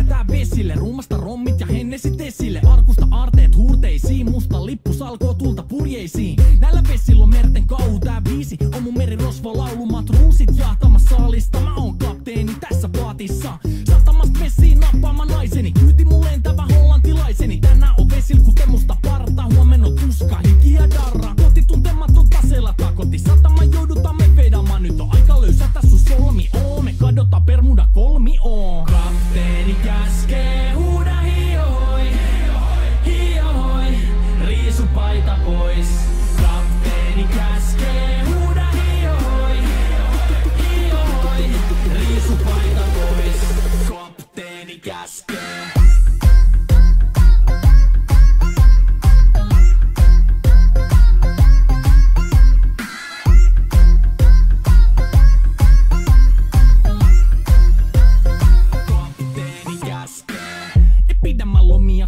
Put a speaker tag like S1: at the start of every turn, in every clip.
S1: jäätää vesille. Ruumasta rommit ja hennesit esille. Arkusta aarteet huurteisiin, musta lippu salkoo tulta purjeisiin. Näillä vesillä on merten kauhu, tää biisi on mun merirosvo laulu. Matruusit jahtamassa saalista, mä oon kapteeni tässä paatissa. Satamasta messiin nappaamaan naiseni, kyyti mun lentävä hollantilaiseni. Tänään on vesilkute musta parta, huomenna tuska, hiki ja darra. Koti tuntematon taseella takoti, satama joudutaan me vedamaan. Nyt on aika löysätä sun solmi, me kadota Bermuda kolmioon. Kapteeni käskee, huuda hiohoi, hiohoi, riisu paita pois. Kapteeni käskee, huuda hiohoi, hiohoi, riisu paita pois. Kapteeni käskee.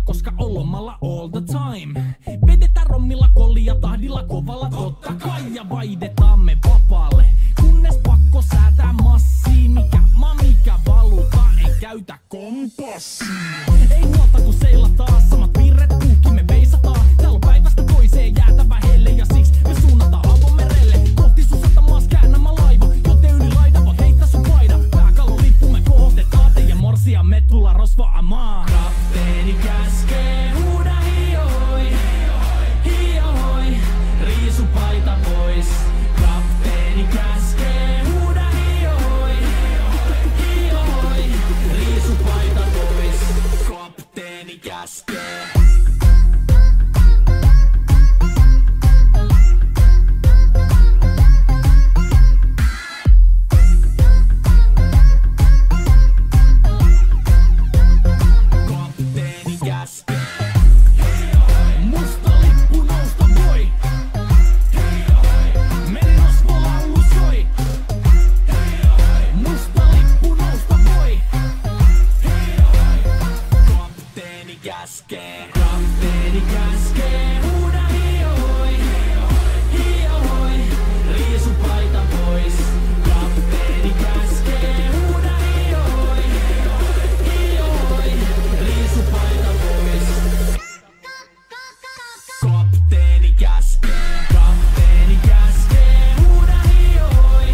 S1: Koska on lomalla all the time. Vedetään rommilla kollia tahdilla kovalla totta kai. Ja vaihdetaan me vapaalle, kunnes pakko säätää massiin. Mikä valuta, ei käytä kompassia. Ei huolta kun seilataan, samat piirret puhki me veisataan. Täällä on päivästä toiseen jäätävä helle. Ja siksi me suunnataan avomerelle. Kohti sun satamaas käännämä laiva, joten yli laida voit heittää sun paida. Pääkallon lippu me kohotetaan, teidän morsia me tulla rosvaamaan. Kapteeni käskee, huuda hiohoi, hiohoi, riisu paita pois. Kapteeni käskee, huuda hiohoi, hiohoi, riisu paita pois. Kapteeni käskee. Kapteeni käskee, huuda hiohoi, hiohoi, riisu paita pois. Kapteeni käskee, huuda hiohoi, hiohoi, riisu paita pois. Kapteeni käskee, huuda hiohoi,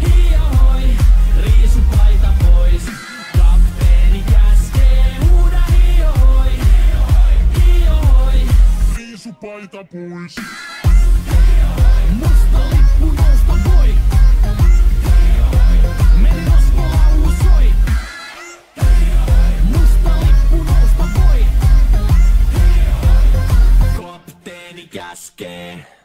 S1: hiohoi, riisu paita pois. Kapteeni käskee, huuda hiohoi, riisu paita pois. Musta lippu nousta voi. Merirosvo laulu soi. Musta lippu nousta voi. Kapteeni käskee.